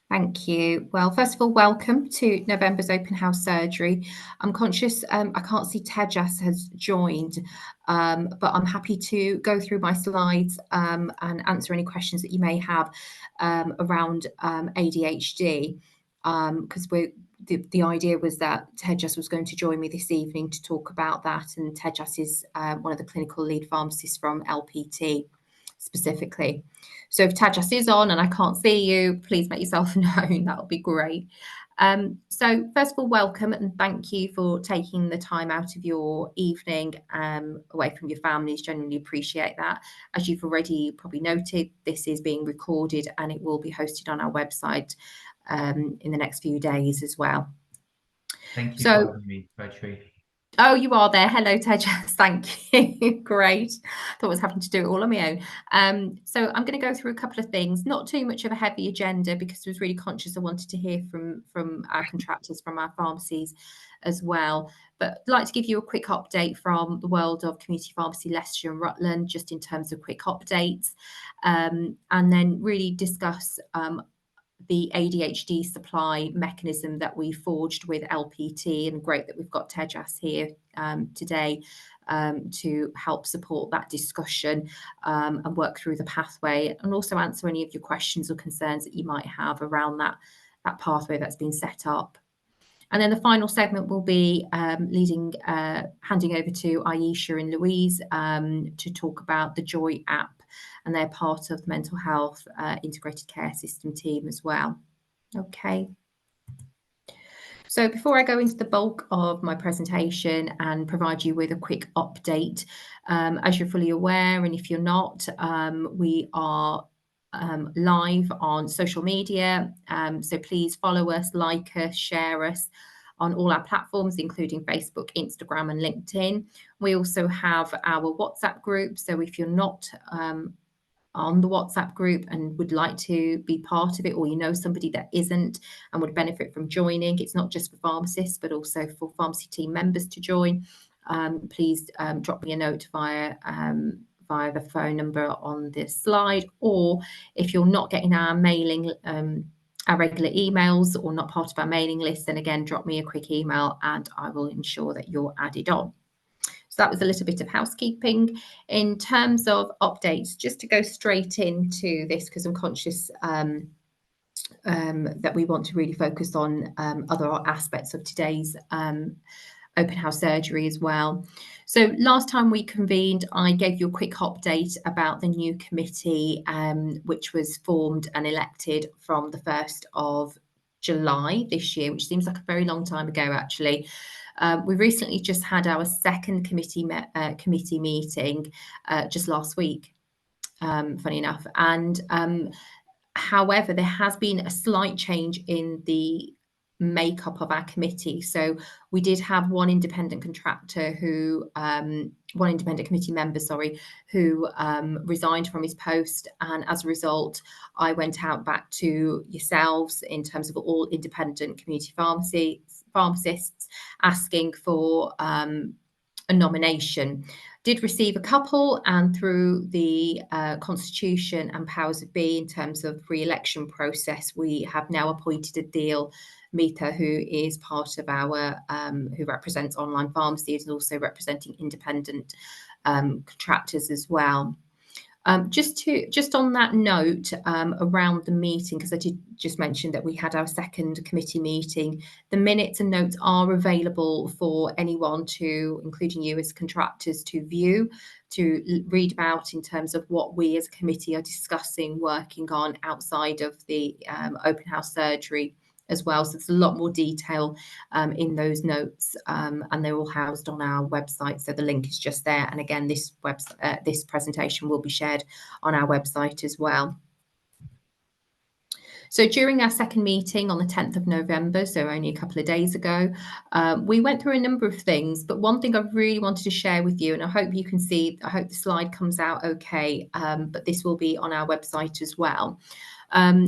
Thank you. Well, first of all, welcome to November's open house surgery. I'm conscious I can't see Tejas has joined, but I'm happy to go through my slides and answer any questions that you may have around ADHD, because the idea was that Tejas was going to join me this evening to talk about that, and Tejas is one of the clinical lead pharmacists from LPT specifically. So if Tejas is on and I can't see you, please make yourself known. That would be great. So first of all, welcome and thank you for taking the time out of your evening away from your families. Genuinely appreciate that. As you've already probably noted, this is being recorded and it will be hosted on our website in the next few days as well. Thank you for having me, Rachel. Oh, you are there. Hello, Tejas. Thank you. Great. Thought I was having to do it all on my own. So I'm going to go through a couple of things, not too much of a heavy agenda because I was really conscious I wanted to hear from our contractors, from our pharmacies as well. But I'd like to give you a quick update from the world of community pharmacy, Leicestershire and Rutland, just in terms of quick updates, and then really discuss the ADHD supply mechanism that we forged with LPT, and great that we've got Tejas here today to help support that discussion and work through the pathway, and also answer any of your questions or concerns that you might have around that pathway that's been set up. And then the final segment will be handing over to Aisha and Louise to talk about the Joy app, and they're part of the mental health integrated care system team as well. Okay. So before I go into the bulk of my presentation and provide you with a quick update, as you're fully aware, and if you're not, we are live on social media. So please follow us, like us, share us on all our platforms, including Facebook, Instagram, and LinkedIn. We also have our WhatsApp group. So if you're not on the WhatsApp group and would like to be part of it, or you know somebody that isn't and would benefit from joining, it's not just for pharmacists, but also for pharmacy team members to join. Please drop me a note via the phone number on this slide, or if you're not getting our mailing, our regular emails, or not part of our mailing list, then again, drop me a quick email and I will ensure that you're added on. So that was a little bit of housekeeping. In terms of updates, just to go straight into this, because I'm conscious that we want to really focus on other aspects of today's open house surgery as well. So last time we convened, I gave you a quick update about the new committee, which was formed and elected from the 1st of July this year, which seems like a very long time ago, actually. We recently just had our second committee meeting just last week, funny enough. And however, there has been a slight change in the makeup of our committee. So we did have one independent committee member, who resigned from his post, and as a result I went out back to yourselves in terms of all independent community pharmacists asking for a nomination. Did receive a couple, and through the constitution and powers of be in terms of re-election process, we have now appointed Adil Mita, who is part of our who represents online pharmacies and also representing independent contractors as well. Just on that note, around the meeting, because I did just mention that we had our second committee meeting, the minutes and notes are available for anyone to, including you as contractors, to view, to read about in terms of what we as a committee are discussing, working on outside of the open house surgery as well. So there's a lot more detail in those notes, and they're all housed on our website. So the link is just there. And again, this presentation will be shared on our website as well. So during our second meeting on the 10th of November, so only a couple of days ago, we went through a number of things, but one thing I really wanted to share with you, and I hope you can see, I hope the slide comes out okay, but this will be on our website as well.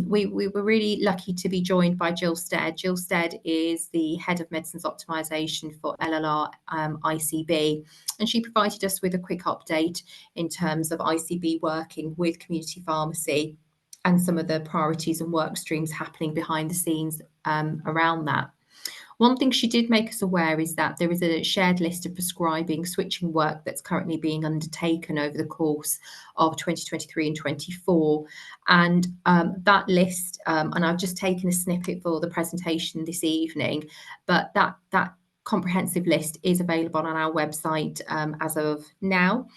We were really lucky to be joined by Jill Stead. Jill Stead is the Head of Medicines Optimisation for LLR ICB, and she provided us with a quick update in terms of ICB working with community pharmacy and some of the priorities and work streams happening behind the scenes around that. One thing she did make us aware is that there is a shared list of prescribing switching work that's currently being undertaken over the course of 2023 and 24. And that list, and I've just taken a snippet for the presentation this evening, but that comprehensive list is available on our website as of now.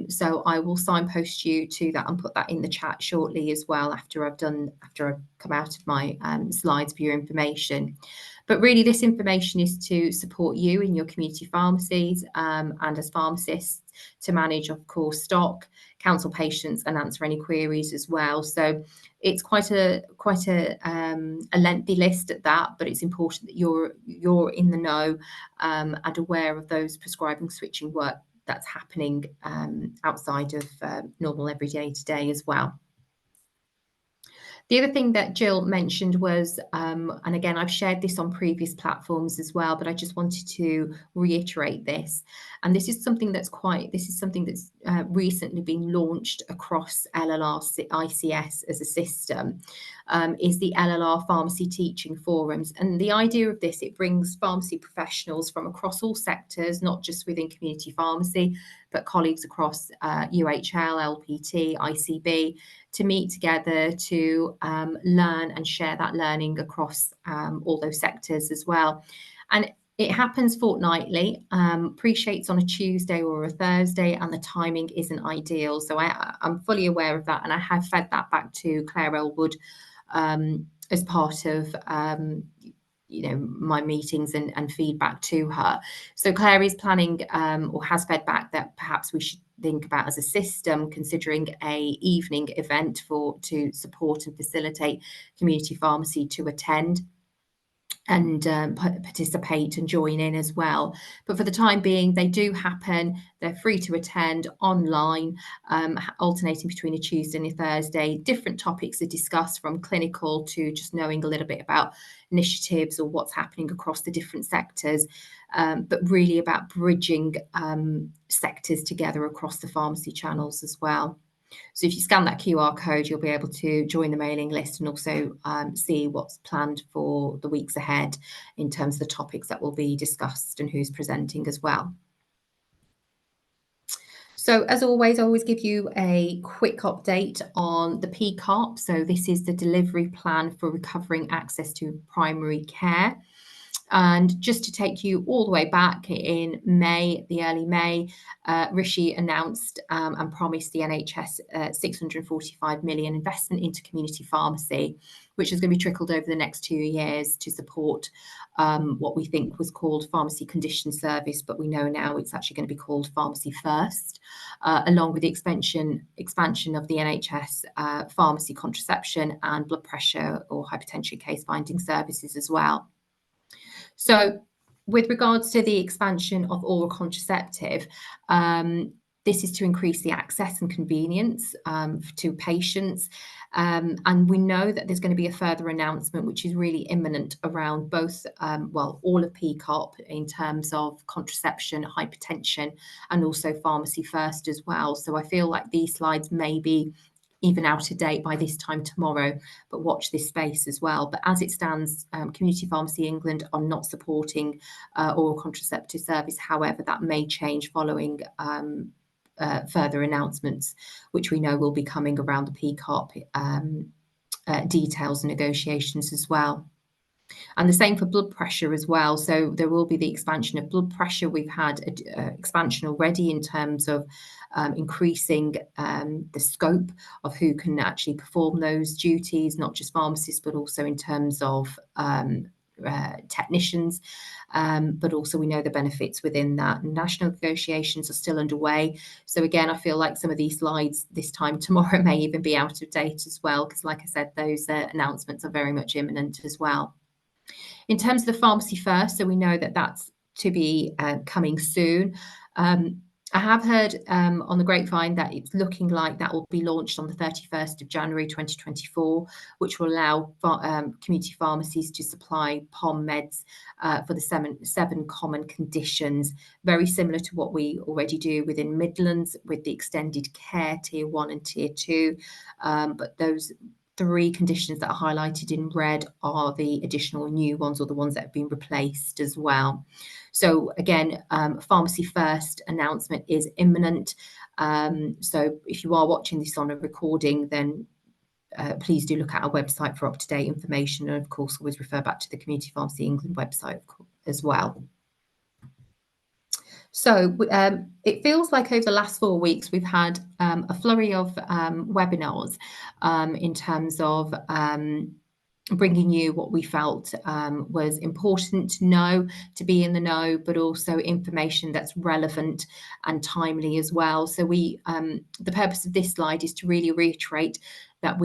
So I will signpost you to that and put that in the chat shortly as well after I've come out of my slides for your information. But really, this information is to support you in your community pharmacies and as pharmacists to manage, of course, stock, counsel patients, and answer any queries as well. So it's quite a lengthy list at that, but it's important that you're in the know and aware of those prescribing switching work that's happening outside of normal everyday today as well. The other thing that Jill mentioned was, and again, I've shared this on previous platforms as well, but I just wanted to reiterate this. And this is something that's recently been launched across LLR ICS as a system, is the LLR Pharmacy Teaching Forums. And the idea of this, it brings pharmacy professionals from across all sectors, not just within community pharmacy, but colleagues across UHL, LPT, ICB, to meet together to learn and share that learning across all those sectors as well. And it happens fortnightly. Appreciates on a Tuesday or a Thursday, and the timing isn't ideal. So I'm fully aware of that, and I have fed that back to Claire Elwood as part of my meetings and feedback to her. So Claire is planning or has fed back that perhaps we should think about as a system considering a evening event to support and facilitate community pharmacy to attend and participate and join in as well. But for the time being, they do happen. They're free to attend online, alternating between a Tuesday and a Thursday. Different topics are discussed, from clinical to just knowing a little bit about initiatives or what's happening across the different sectors, but really about bridging sectors together across the pharmacy channels as well. So if you scan that QR code, you'll be able to join the mailing list and also see what's planned for the weeks ahead in terms of the topics that will be discussed and who's presenting as well. So as always, I always give you a quick update on the PCARP. So this is the delivery plan for recovering access to primary care. And just to take you all the way back in May, the early May, Rishi announced and promised the NHS 645 million investment into community pharmacy, which is going to be trickled over the next 2 years to support what we think was called pharmacy condition service, but we know now it's actually going to be called Pharmacy First, along with the expansion of the NHS pharmacy contraception and blood pressure or hypertension case finding services as well. So with regards to the expansion of oral contraceptive, this is to increase the access and convenience to patients. And we know that there's going to be a further announcement, which is really imminent around both, all of PCARP in terms of contraception, hypertension, and also Pharmacy First as well. So I feel like these slides may be even out of date by this time tomorrow, but watch this space as well. But as it stands, Community Pharmacy England are not supporting oral contraceptive service. However, that may change following further announcements, which we know will be coming around the PCARP details and negotiations as well. And the same for blood pressure as well. So there will be the expansion of blood pressure. We've had expansion already in terms of increasing the scope of who can actually perform those duties, not just pharmacists, but also in terms of technicians, but also we know the benefits within that. National negotiations are still underway. So again, I feel like some of these slides this time tomorrow may even be out of date as well, because like I said, those announcements are very much imminent as well. In terms of the Pharmacy First, so we know that that's to be coming soon. I have heard on the grapevine that it's looking like that will be launched on the 31st of January 2024, which will allow community pharmacies to supply POM meds for the seven common conditions, very similar to what we already do within Midlands with the extended care tier 1 and tier 2. But those 3 conditions that are highlighted in red are the additional new ones, or the ones that have been replaced as well. So again, Pharmacy First announcement is imminent. So if you are watching this on a recording, then please do look at our website for up-to-date information, and of course always refer back to the Community Pharmacy England website as well. So it feels like over the last 4 weeks we've had a flurry of webinars in terms of bringing you what we felt was important to know, to be in the know, but also information that's relevant and timely as well. So the purpose of this slide is to really reiterate that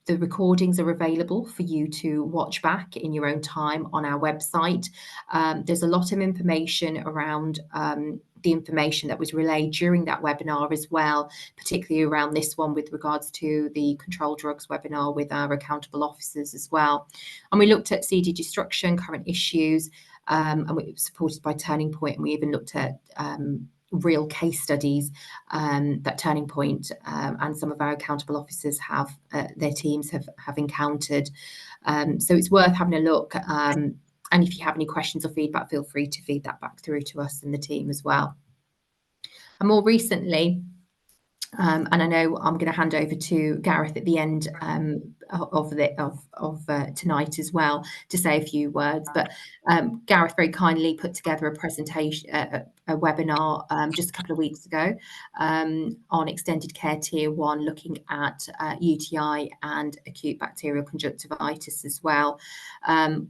the recordings are available for you to watch back in your own time on our website. There's a lot of information around the information that was relayed during that webinar as well, particularly around this one with regards to the controlled drugs webinar with our accountable officers as well. And we looked at CD destruction, current issues, and we were supported by Turning Point, and we even looked at real case studies that Turning Point and some of our accountable officers have, their teams have encountered. So it's worth having a look. And if you have any questions or feedback, feel free to feed that back through to us and the team as well. And more recently, and I know I'm going to hand over to Gareth at the end of tonight as well to say a few words. But Gareth very kindly put together a presentation, a webinar just a couple of weeks ago on extended care tier 1, looking at UTI and acute bacterial conjunctivitis as well.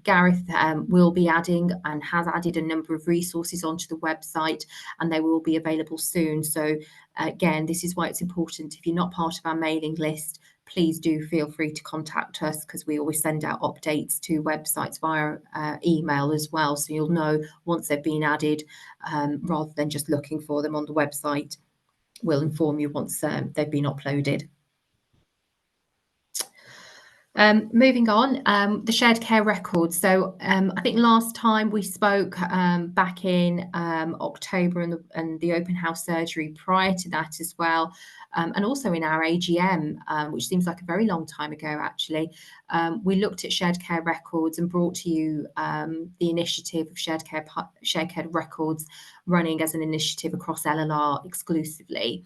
Gareth will be adding and has added a number of resources onto the website, and they will be available soon. So again, this is why it's important. If you're not part of our mailing list, please do feel free to contact us, because we always send out updates to websites via email as well. So you'll know once they've been added, rather than just looking for them on the website. We'll inform you once they've been uploaded. Moving on, the shared care records. So I think last time we spoke back in October, and the open house surgery prior to that as well, and also in our AGM, which seems like a very long time ago actually, we looked at shared care records and brought to you the initiative of shared care records running as an initiative across LLR exclusively.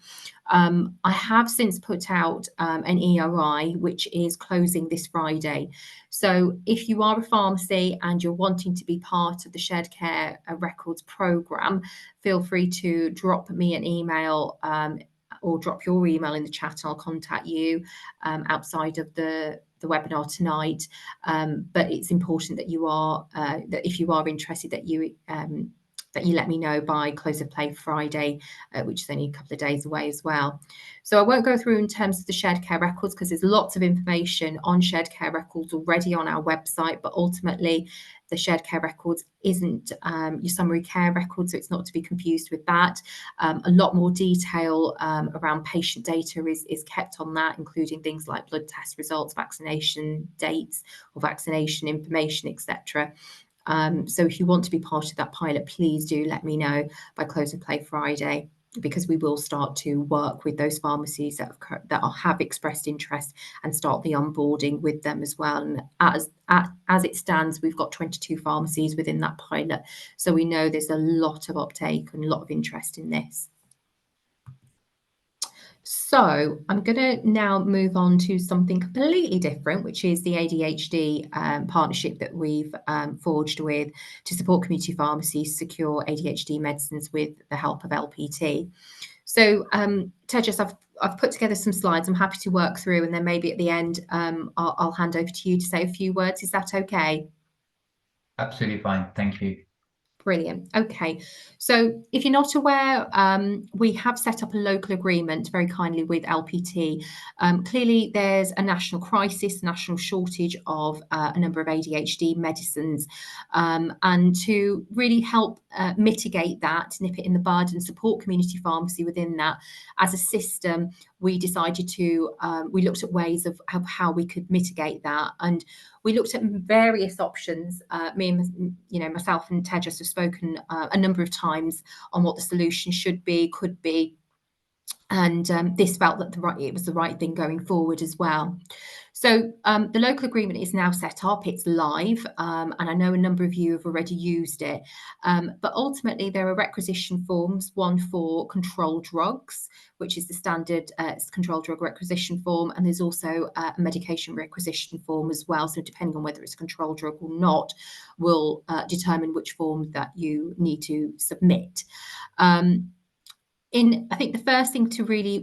I have since put out an ERI, which is closing this Friday. So if you are a pharmacy and you're wanting to be part of the shared care records programme, feel free to drop me an email or drop your email in the chat. I'll contact you outside of the webinar tonight. But it's important that you are, that if you are interested, that you let me know by close of play Friday, which is only a couple of days away as well. So I won't go through in terms of the shared care records, because there's lots of information on shared care records already on our website, but ultimately the shared care records isn't your summary care record, so it's not to be confused with that. A lot more detail around patient data is kept on that, including things like blood test results, vaccination dates or vaccination information, etc. So if you want to be part of that pilot, please do let me know by close of play Friday, because we will start to work with those pharmacies that have expressed interest and start the onboarding with them as well. And as it stands, we've got 22 pharmacies within that pilot, so we know there's a lot of uptake and a lot of interest in this. So I'm going to now move on to something completely different, which is the ADHD partnership that we've forged with to support community pharmacies secure ADHD medicines with the help of LPT. So Tejas, I've put together some slides. I'm happy to work through, and then maybe at the end I'll hand over to you to say a few words. Is that okay? Absolutely fine. Thank you. Brilliant. Okay. So if you're not aware, we have set up a local agreement very kindly with LPT. Clearly, there's a national crisis, national shortage of a number of ADHD medicines. And to really help mitigate that, nip it in the bud and support community pharmacy within that, as a system, we decided to, we looked at ways of how we could mitigate that. And we looked at various options. Me and myself and Tej have spoken a number of times on what the solution should be, could be, and this felt that it was the right thing going forward as well. So the local agreement is now set up, it's live, and I know a number of you have already used it. But ultimately, there are requisition forms, one for controlled drugs, which is the standard controlled drug requisition form, and there's also a medication requisition form as well. So depending on whether it's a controlled drug or not, will determine which form that you need to submit. I think the first thing to really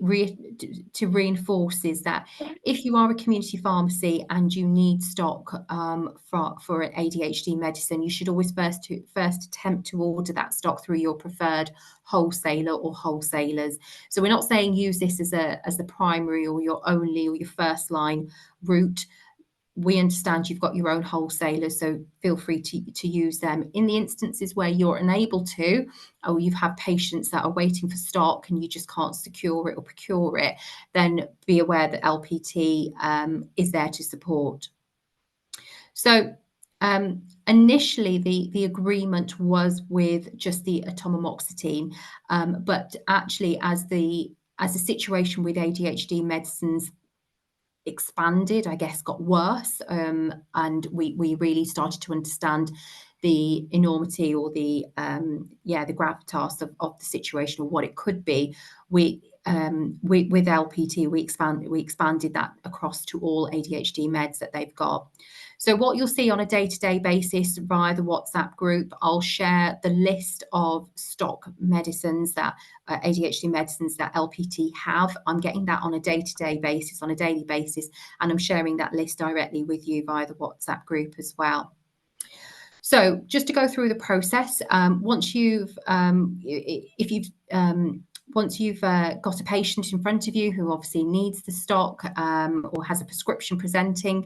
reinforce is that if you are a community pharmacy and you need stock for an ADHD medicine, you should always first attempt to order that stock through your preferred wholesaler or wholesalers. So we're not saying use this as the primary or your only or your first line route. We understand you've got your own wholesalers, so feel free to use them. In the instances where you're unable to, or you've had patients that are waiting for stock and you just can't secure it or procure it, then be aware that LPT is there to support. So initially, the agreement was with just the atomoxetine, but actually, as the situation with ADHD medicines expanded, I guess, got worse, and we really started to understand the enormity or the gravitas of the situation or what it could be. With LPT, we expanded that across to all ADHD meds that they've got. So what you'll see on a day-to-day basis via the WhatsApp group, I'll share the list of stock medicines that ADHD medicines that LPT have. I'm getting that on a day-to-day basis, on a daily basis, and I'm sharing that list directly with you via the WhatsApp group as well. So just to go through the process, once you've got a patient in front of you who obviously needs the stock or has a prescription presenting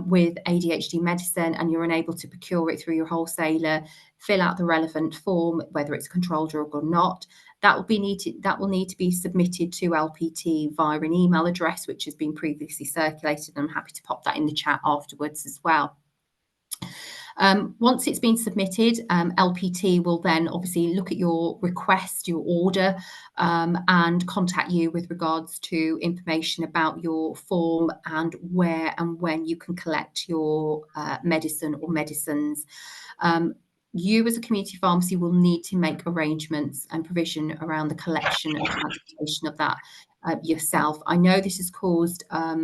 with ADHD medicine and you're unable to procure it through your wholesaler, fill out the relevant form, whether it's a controlled drug or not. That will need to be submitted to LPT via an email address, which has been previously circulated. I'm happy to pop that in the chat afterwards as well. Once it's been submitted, LPT will then obviously look at your request, your order, and contact you with regards to information about your form and where and when you can collect your medicine or medicines. You as a community pharmacy will need to make arrangements and provision around the collection and transportation of that yourself. I know this has caused, I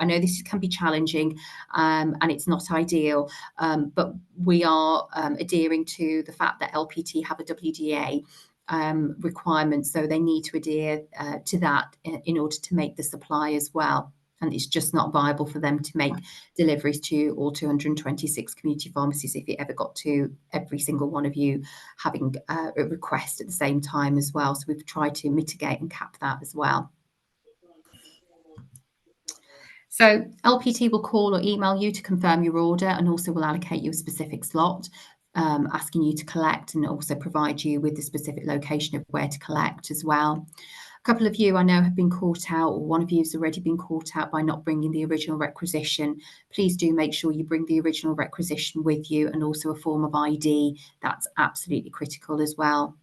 know this can be challenging and it's not ideal, but we are adhering to the fact that LPT have a WDA requirement, so they need to adhere to that in order to make the supply as well. And it's just not viable for them to make deliveries to all 226 community pharmacies if it ever got to every single one of you having a request at the same time as well. So we've tried to mitigate and cap that as well. So LPT will call or email you to confirm your order and also will allocate you a specific slot, asking you to collect and also provide you with the specific location of where to collect as well. A couple of you I know have been caught out, or one of you has already been caught out by not bringing the original requisition. Please do make sure you bring the original requisition with you and also a form of ID. That's absolutely critical as well.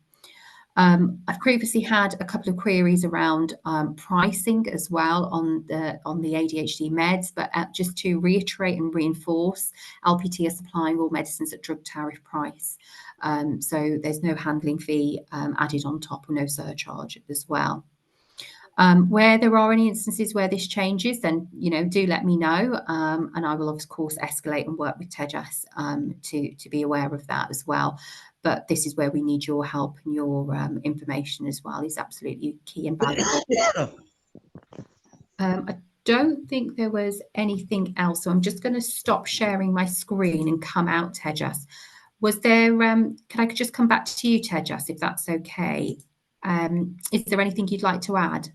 I've previously had a couple of queries around pricing as well on the ADHD meds, but just to reiterate and reinforce, LPT are supplying all medicines at drug tariff price. So there's no handling fee added on top or no surcharge as well. Where there are any instances where this changes, then do let me know, and I will of course escalate and work with Tejas to be aware of that as well. But this is where we need your help and your information as well. Is absolutely key and valuable. I don't think there was anything else, so I'm just going to stop sharing my screen and come out, Tejas. Was there, can I just come back to you, Tejas, if that's okay? Is there anything you'd like to add?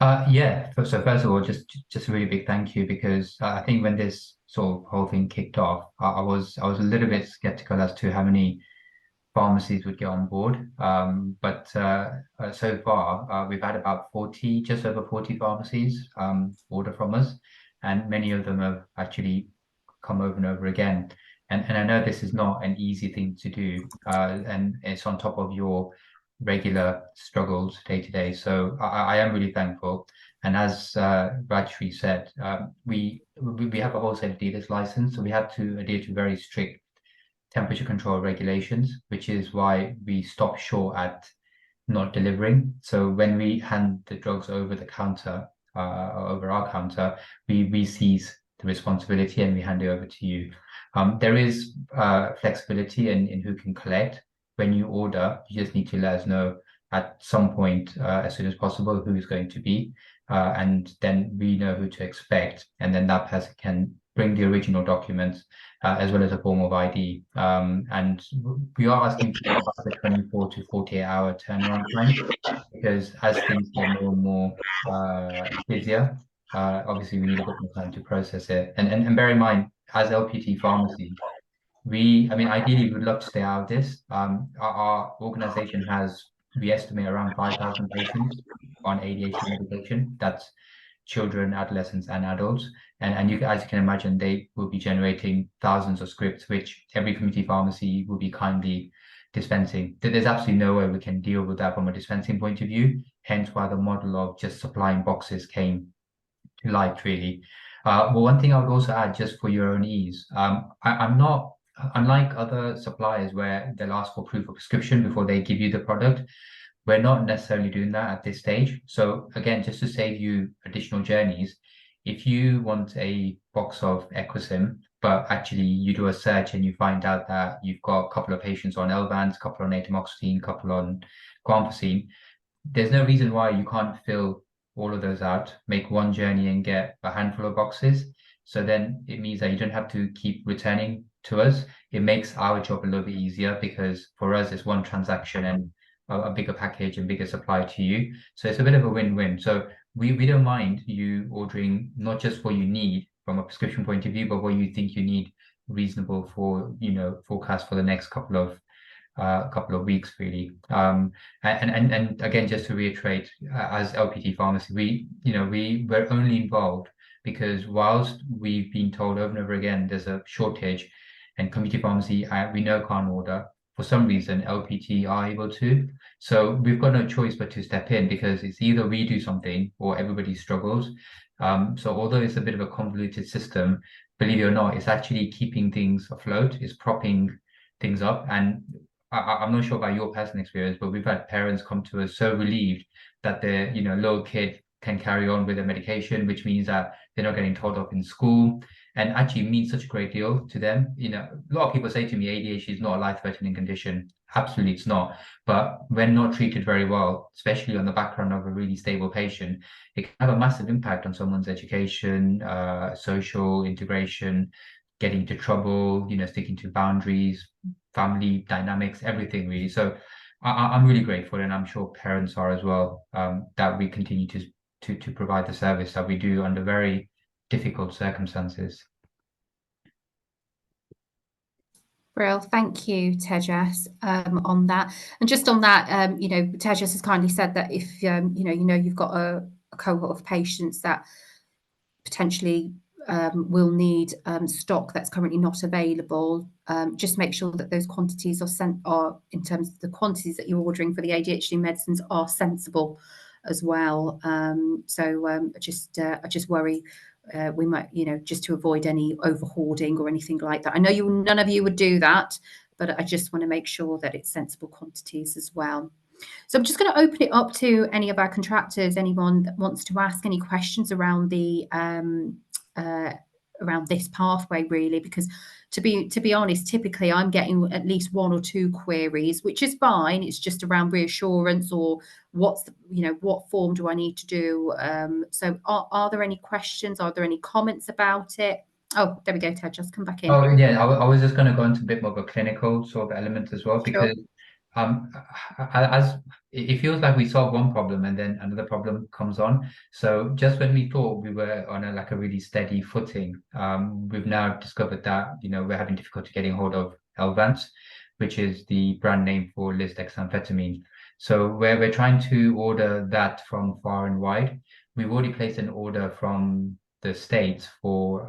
Yeah. So first of all, just a really big thank you because I think when this sort of whole thing kicked off, I was a little bit skeptical as to how many pharmacies would get on board. But so far, we've had about 40, just over 40 pharmacies order from us, and many of them have actually come over and over again. And I know this is not an easy thing to do, and it's on top of your regular struggles day to day. So I am really thankful. And as Rajshri said, we have a wholesale dealer's license, so we have to adhere to very strict temperature control regulations, which is why we stop short at not delivering. So when we hand the drugs over the counter, over our counter, we seize the responsibility and we hand it over to you. There is flexibility in who can collect. When you order, you just need to let us know at some point as soon as possible who is going to be, and then we know who to expect, and then that person can bring the original documents as well as a form of ID. And we are asking for about the 24 to 48-hour turnaround time because as things get more and more busier, obviously we need a bit more time to process it. And bear in mind, as LPT pharmacy, I mean, ideally, we would love to stay out of this. Our organization has, we estimate around 5,000 patients on ADHD medication. That's children, adolescents, and adults. And as you can imagine, they will be generating thousands of scripts, which every community pharmacy will be kindly dispensing. There's absolutely no way we can deal with that from a dispensing point of view. Hence why the model of just supplying boxes came to light, really. But one thing I would also add, just for your own ease, I'm not, unlike other suppliers where they'll ask for proof of prescription before they give you the product, we're not necessarily doing that at this stage. So again, just to save you additional journeys, if you want a box of Equisim, but actually you do a search and you find out that you've got a couple of patients on Elvans, a couple on atomoxetine, a couple on guanfacine, there's no reason why you can't fill all of those out, make one journey and get a handful of boxes. So then it means that you don't have to keep returning to us. It makes our job a little bit easier because for us, it's one transaction and a bigger package and bigger supply to you. So it's a bit of a win-win. So we don't mind you ordering not just what you need from a prescription point of view, but what you think you need reasonable for, forecast for the next couple of weeks, really. And again, just to reiterate, as LPT pharmacy, we're only involved because whilst we've been told over and over again there's a shortage, and community pharmacy we know can't order, for some reason LPT are able to. So we've got no choice but to step in because it's either we do something or everybody struggles. So although it's a bit of a convoluted system, believe it or not, it's actually keeping things afloat, it's propping things up. And I'm not sure about your personal experience, but we've had parents come to us so relieved that their, little kid can carry on with their medication, which means that they're not getting told off in school, and actually means such a great deal to them. A lot of people say to me, ADHD is not a life-threatening condition. Absolutely, it's not. But when not treated very well, especially on the background of a really stable patient, it can have a massive impact on someone's education, social integration, getting into trouble, sticking to boundaries, family dynamics, everything really. So I'm really grateful, and I'm sure parents are as well, that we continue to provide the service that we do under very difficult circumstances. Brill, thank you, Tejas, on that. And just on that, Tejas has kindly said that if you've got a cohort of patients that potentially will need stock that's currently not available, just make sure that those quantities are in terms of the quantities that you're ordering for the ADHD medicines are sensible as well. I just worry we might, just to avoid any over hoarding or anything like that. I know none of you would do that, but I just want to make sure that it's sensible quantities as well. So I'm just going to open it up to any of our contractors, anyone that wants to ask any questions around the around this pathway, really, because to be honest, typically I'm getting at least one or two queries, which is fine. It's just around reassurance or what form do I need to do. So are there any questions? Are there any comments about it? Oh, there we go, Ted. Just come back in. Oh yeah, I was just going to go into a bit more of a clinical sort of element as well, Sure. because as it feels like we solve one problem and then another problem comes on. So just when we thought we were on a like a really steady footing, we've now discovered that we're having difficulty getting hold of Elvance, which is the brand name for lisdexamfetamine. So we're trying to order that from far and wide. We've already placed an order from the States for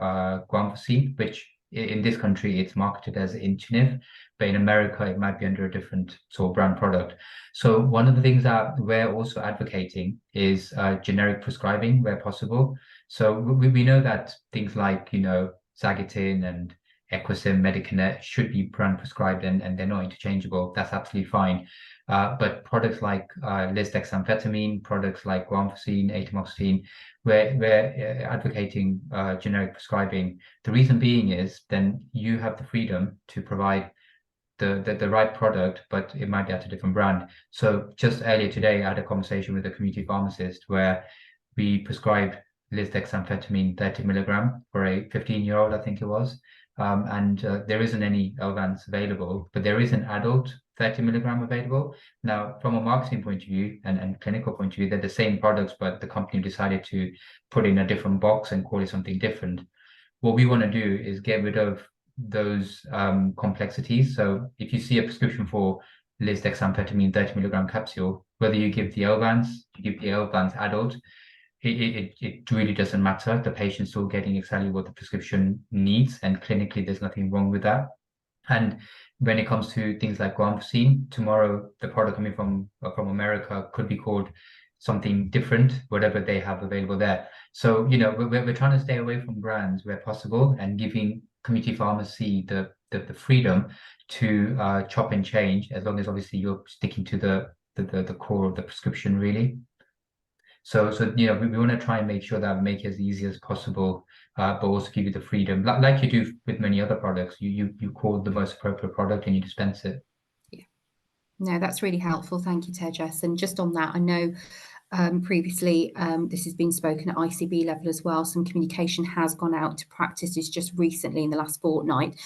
guanfacine, which in this country it's marketed as Inchinif, but in America it might be under a different sort of brand product. So one of the things that we're also advocating is generic prescribing where possible. So we know that things like, Zagitin and Equisim, Medicanet should be brand prescribed and they're not interchangeable. That's absolutely fine. But products like lisdexamfetamine, products like guanfacine, atomoxetine, we're advocating generic prescribing. The reason being is then you have the freedom to provide the right product, but it might be at a different brand. So just earlier today, I had a conversation with a community pharmacist where we prescribed lisdexamfetamine 30 milligram for a 15-year-old, I think it was. And there isn't any Elvance available, but there is an adult 30 milligram available. Now, from a marketing point of view and clinical point of view, they're the same products, but the company decided to put in a different box and call it something different. What we want to do is get rid of those complexities. So if you see a prescription for lisdexamfetamine 30 milligram capsule, whether you give the Elvance, you give the Elvance adult, it really doesn't matter. The patient's still getting exactly what the prescription needs, and clinically there's nothing wrong with that. And when it comes to things like guanfacine, tomorrow the product coming from America could be called something different, whatever they have available there. So, we're trying to stay away from brands where possible and giving community pharmacy the freedom to chop and change, as long as obviously you're sticking to the core of the prescription, really. So we want to try and make sure that we make it as easy as possible, but also give you the freedom, like you do with many other products. You call the most appropriate product and you dispense it. Yeah. No, that's really helpful. Thank you, Tejas. And just on that, I know previously this has been spoken at ICB level as well. Some communication has gone out to practices just recently in the last fortnight,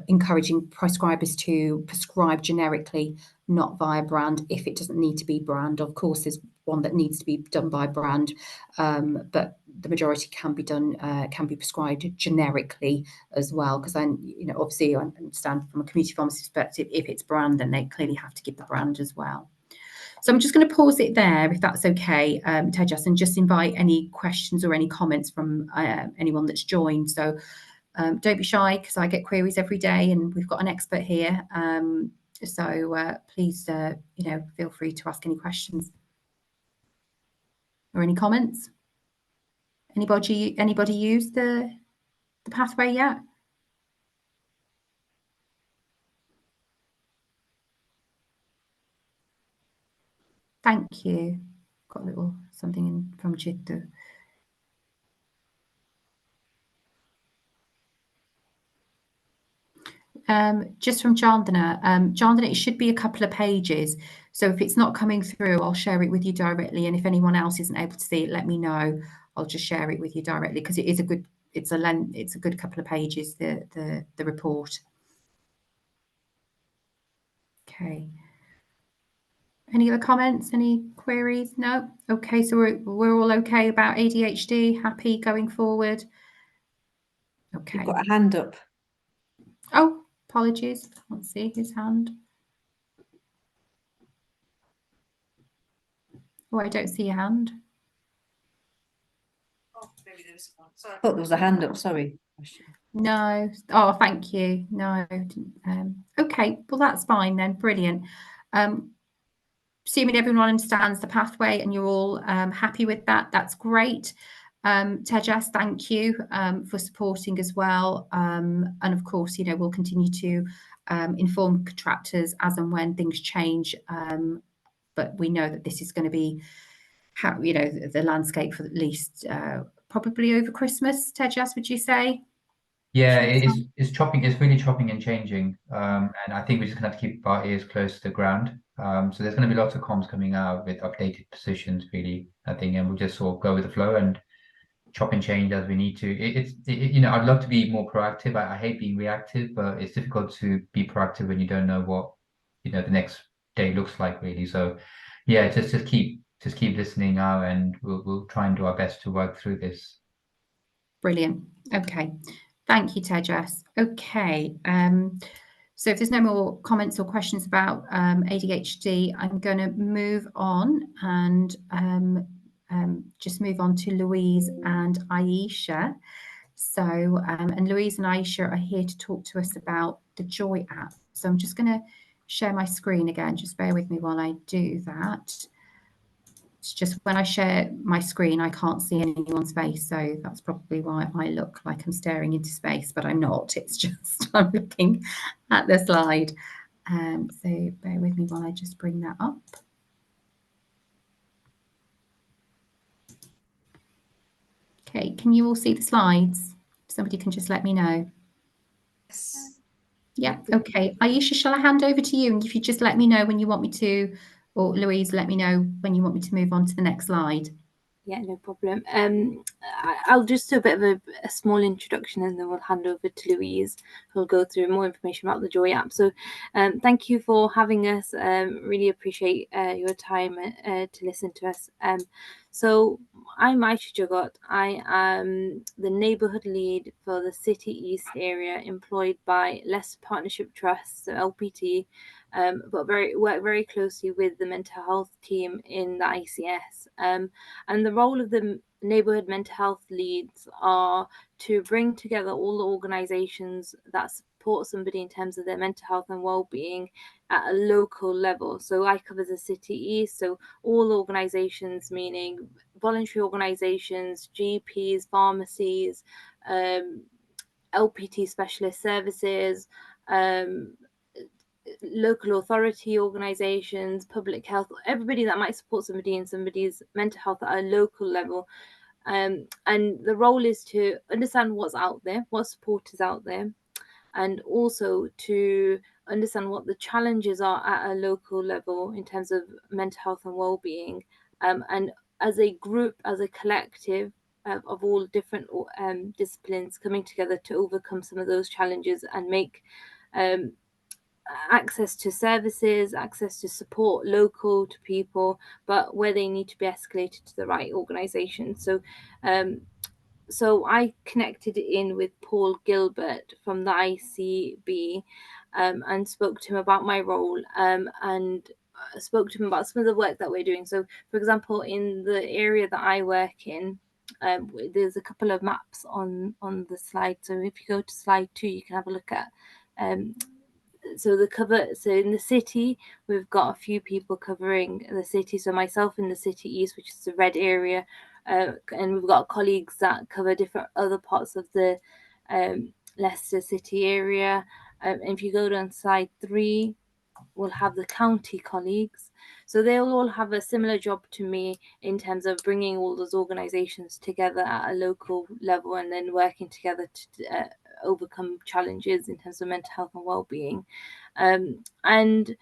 encouraging prescribers to prescribe generically, not via brand, if it doesn't need to be brand. Of course, there's one that needs to be done by brand, but the majority can be done, can be prescribed generically as well. Because then, obviously, I understand from a community pharmacy perspective, if it's brand, then they clearly have to give the brand as well. So I'm just going to pause it there, if that's okay, Tejas, and just invite any questions or any comments from anyone that's joined. So don't be shy, because I get queries every day and we've got an expert here. So please, feel free to ask any questions or any comments. Anybody used the pathway yet? Thank you. Got a little something in from Chitta. Just from Chandana. Chandana, it should be a couple of pages. So if it's not coming through, I'll share it with you directly. And if anyone else isn't able to see it, let me know. I'll just share it with you directly, because it is a good, it's a good couple of pages, the report. Okay. Any other comments? Any queries? No? Okay, so we're all okay about ADHD, happy going forward? Okay. You've got a hand up. Oh, apologies. Can't see his hand. Oh, I don't see a hand. Oh, maybe there was one. Sorry, I thought there was a hand up. Sorry. No. Oh, thank you. No. Okay. Well, that's fine then. Brilliant. Assuming everyone understands the pathway and you're all happy with that, that's great. Tejas, thank you for supporting as well. And of course, we'll continue to inform contractors as and when things change. But we know that this is going to be the landscape for at least probably over Christmas. Tejas, would you say? Yeah, it's chopping. It's really chopping and changing, and I think we're just gonna have to keep our ears close to the ground. So there's going to be lots of comms coming out with updated positions, really, I think, and we'll just sort of go with the flow and chop and change as we need to. You know, I'd love to be more proactive. I hate being reactive, but it's difficult to be proactive when you don't know what, you know, the next day looks like really. So yeah, just keep listening out, and we'll try and do our best to work through this. Brilliant. Okay. Thank you, Tejas. Okay. So if there's no more comments or questions about ADHD, I'm going to move on and just move on to Louise and Aisha. So, and Louise and Aisha are here to talk to us about the Joy app. So I'm just going to share my screen again. Just bear with me while I do that. It's just when I share my screen, I can't see anyone's face. So that's probably why I look like I'm staring into space, but I'm not. It's just I'm looking at the slide. So bear with me while I just bring that up. Okay, can you all see the slides? Somebody can just let me know. Yes. Yeah, okay. Aisha, shall I hand over to you? And if you just let me know when you want me to, or Louise, let me know when you want me to move on to the next slide. Yeah, no problem. I'll just do a bit of a small introduction, and then we'll hand over to Louise, who'll go through more information about the Joy app. So thank you for having us. Really appreciate your time to listen to us. So I'm Aisha Jagat. I am the neighbourhood lead for the City East area, employed by Leicester Partnership Trust, so LPT, but work very closely with the mental health team in the ICS. And the role of the neighbourhood mental health leads are to bring together all the organisations that support somebody in terms of their mental health and well-being at a local level. So I cover the City East, so all organisations, meaning voluntary organisations, GPs, pharmacies, LPT specialist services, local authority organisations, public health, everybody that might support somebody in somebody's mental health at a local level. And the role is to understand what's out there, what support is out there, and also to understand what the challenges are at a local level in terms of mental health and well-being. And as a group, as a collective of all different disciplines coming together to overcome some of those challenges and make access to services, access to support local to people, but where they need to be escalated to the right organisation. So I connected in with Paul Gilbert from the ICB and spoke to him about my role and spoke to him about some of the work that we're doing. So, for example, in the area that I work in, there's a couple of maps on the slide. So if you go to slide 2, you can have a look at so in the city, we've got a few people covering the city. So myself in the City East, which is the red area, and we've got colleagues that cover different other parts of the Leicester City area. And if you go down slide 3, we'll have the county colleagues. So they'll all have a similar job to me in terms of bringing all those organisations together at a local level and then working together to overcome challenges in terms of mental health and well-being. And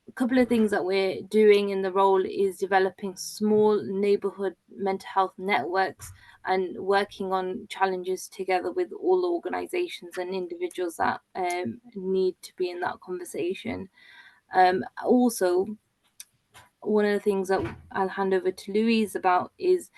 a couple of things that we're doing in the role is developing small neighbourhood mental health networks and working on challenges together with all the organisations and individuals that need to be in that conversation. Also, one of the things that I'll hand over to Louise about is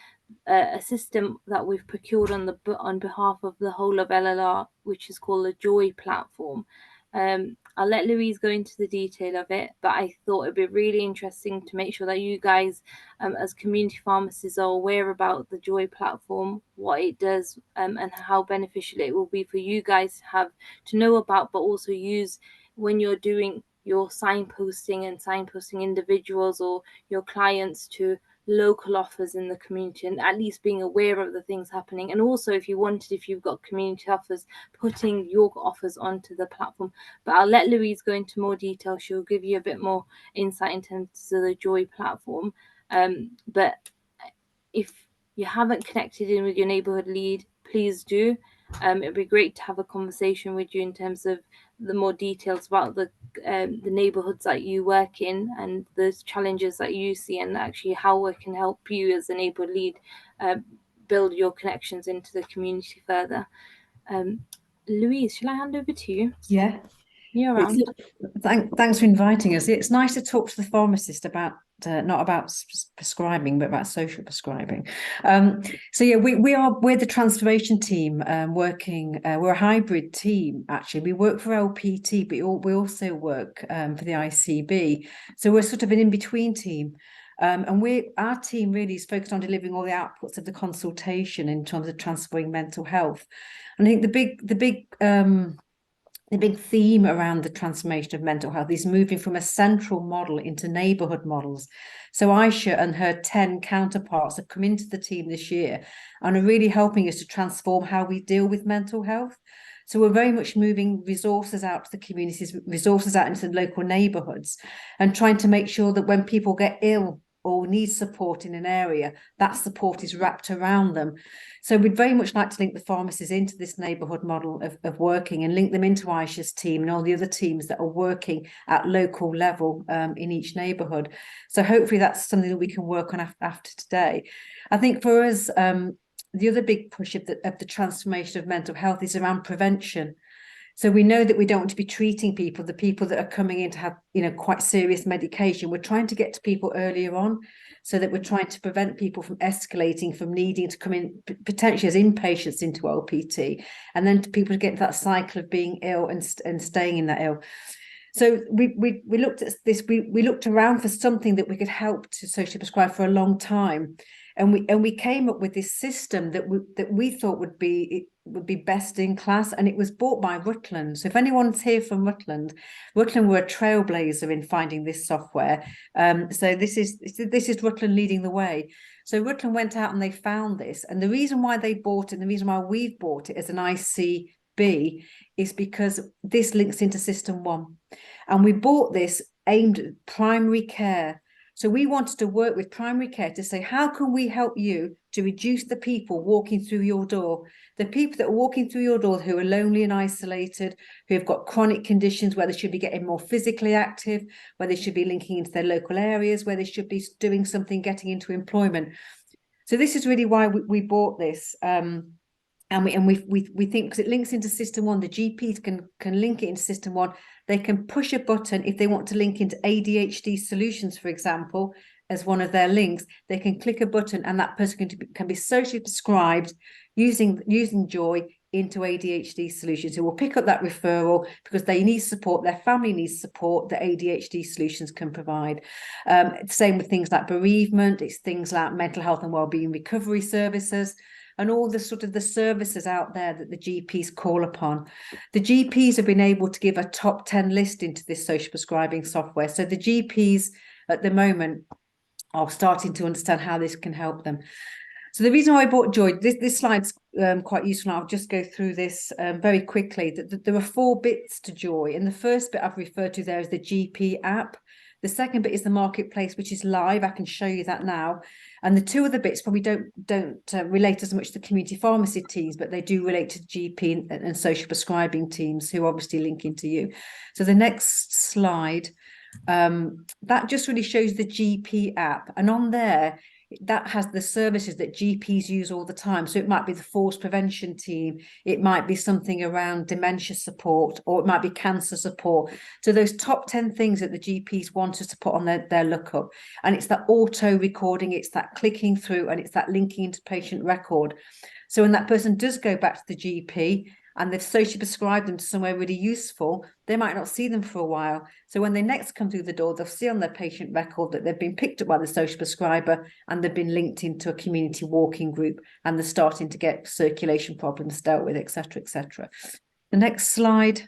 a system that we've procured on behalf of the whole of LLR, which is called the Joy platform. I'll let Louise go into the detail of it, but I thought it'd be really interesting to make sure that you guys, as community pharmacists, are aware about the Joy platform, what it does, and how beneficial it will be for you guys to have to know about, but also use when you're doing your signposting individuals or your clients to local offers in the community, and at least being aware of the things happening. And also, if you've got community offers, putting your offers onto the platform. But I'll let Louise go into more detail. She'll give you a bit more insight in terms of the Joy platform. But if you haven't connected in with your neighbourhood lead, please do. It'd be great to have a conversation with you in terms of the more details about the neighbourhoods that you work in and the challenges that you see, and actually how we can help you as a neighbourhood lead build your connections into the community further. Louise, shall I hand over to you? Yeah. You're around. Thanks for inviting us. It's nice to talk to the pharmacist about not about prescribing, but about social prescribing. So yeah, we're the transformation team working. We're a hybrid team actually. We work for LPT, but we also work for the ICB. So we're sort of an in-between team. And our team really is focused on delivering all the outputs of the consultation in terms of transforming mental health. And I think the big theme around the transformation of mental health is moving from a central model into neighbourhood models. So Aisha and her 10 counterparts have come into the team this year and are really helping us to transform how we deal with mental health. So we're very much moving resources out to the communities, resources out into the local neighbourhoods, and trying to make sure that when people get ill or need support in an area, that support is wrapped around them. So we'd very much like to link the pharmacists into this neighbourhood model of working and link them into Aisha's team and all the other teams that are working at local level in each neighbourhood. So hopefully that's something that we can work on after today. I think for us, the other big push of the transformation of mental health is around prevention. So we know that we don't want to be treating people, the people that are coming in to have, quite serious medication. We're trying to get to people earlier on so that we're trying to prevent people from escalating, from needing to come in potentially as inpatients into LPT, and then people to get into that cycle of being ill and staying in that ill. So we looked at this, we looked around for something that we could help to socially prescribe for a long time. And we came up with this system that we thought would be best in class, and it was bought by Rutland. So if anyone's here from Rutland were a trailblazer in finding this software. So this is Rutland leading the way. So Rutland went out and they found this, and the reason why they bought it, and the reason why we've bought it as an ICB, is because this links into System 1, and we bought this aimed at primary care. So we wanted to work with primary care to say, how can we help you to reduce the people walking through your door? The people that are walking through your door who are lonely and isolated, who have got chronic conditions where they should be getting more physically active, where they should be linking into their local areas, where they should be doing something, getting into employment. So this is really why we bought this. And we think because it links into System 1, the GPs can link it into System 1. They can push a button if they want to link into ADHD solutions, for example, as one of their links. They can click a button and that person can be socially prescribed using Joy into ADHD solutions. So we'll pick up that referral because they need support, their family needs support that ADHD solutions can provide. Same with things like bereavement, it's things like mental health and wellbeing recovery services, and all the sort of the services out there that the GPs call upon. The GPs have been able to give a top 10 list into this social prescribing software. So the GPs at the moment are starting to understand how this can help them. So the reason why I bought Joy, this slide's quite useful. I'll just go through this very quickly. There are 4 bits to Joy, and the first bit I've referred to there is the GP app. The second bit is the marketplace, which is live. I can show you that now. And the 2 other bits probably don't relate as much to the community pharmacy teams, but they do relate to GP and social prescribing teams who obviously link into you. So the next slide, that just really shows the GP app. And on there, that has the services that GPs use all the time. So it might be the falls prevention team, it might be something around dementia support, or it might be cancer support. So those top 10 things that the GPs want us to put on their lookup. And it's that auto recording, it's that clicking through, and it's that linking into patient record. So when that person does go back to the GP and they've socially prescribed them to somewhere really useful, they might not see them for a while. So when they next come through the door, they'll see on their patient record that they've been picked up by the social prescriber and they've been linked into a community walking group, and they're starting to get circulation problems dealt with, etc., etc. The next slide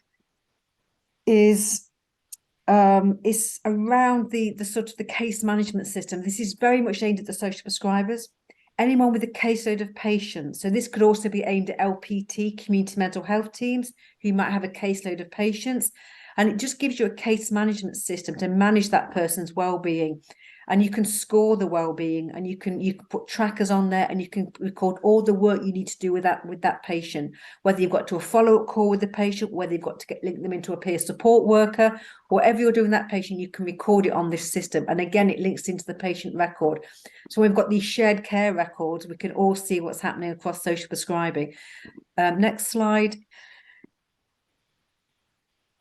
is around the sort of the case management system. This is very much aimed at the social prescribers. Anyone with a caseload of patients. So this could also be aimed at LPT, community mental health teams, who might have a caseload of patients. And it just gives you a case management system to manage that person's well-being. and you can score the well-being, and you can put trackers on there, and you can record all the work you need to do with that patient, whether you've got to a follow-up call with the patient, whether you've got to link them into a peer support worker, whatever you're doing with that patient, you can record it on this system. And again, it links into the patient record. So we've got these shared care records. We can all see what's happening across social prescribing. Next slide.